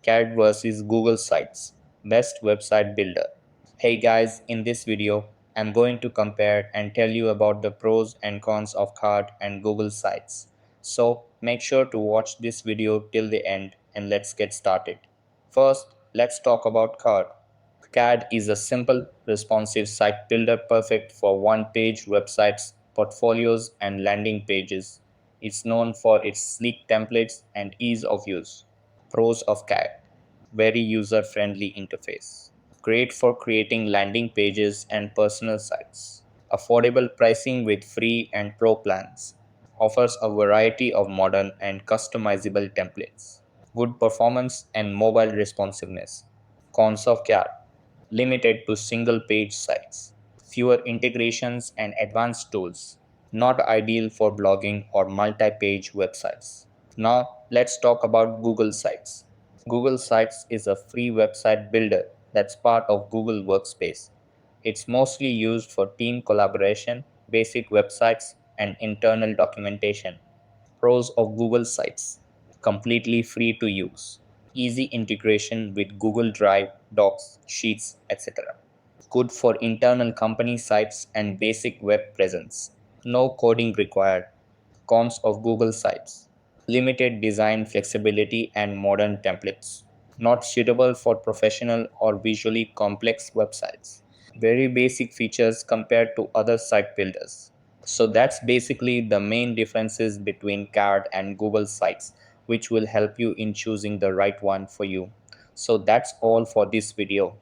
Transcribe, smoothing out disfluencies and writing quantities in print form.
CAD versus Google Sites, best website builder. Hey guys, in this video, I'm going to compare and tell you about the pros and cons of CAD and Google Sites. So make sure to watch this video till the end and let's get started. First, let's talk about CAD. CAD is a simple, responsive site builder perfect for one-page websites, portfolios, and landing pages. It's known for its sleek templates and ease of use. Pros of CAD: very user-friendly interface. Great for creating landing pages and personal sites. Affordable pricing with free and pro plans. Offers a variety of modern and customizable templates. Good performance and mobile responsiveness. Cons of CAD: limited to single page sites, fewer integrations and advanced tools, not ideal for blogging or multi page websites. Now, let's talk about Google Sites. Google Sites is a free website builder that's part of Google Workspace. It's mostly used for team collaboration, basic websites, and internal documentation. Pros of Google Sites: completely free to use, easy integration with Google Drive, Docs, Sheets, etc. Good for internal company sites and basic web presence. No coding required. Cons of Google Sites: limited design flexibility and modern templates. Not suitable for professional or visually complex websites. Very basic features compared to other site builders. So that's basically the main differences between CAD and Google Sites, which will help you in choosing the right one for you. So that's all for this video.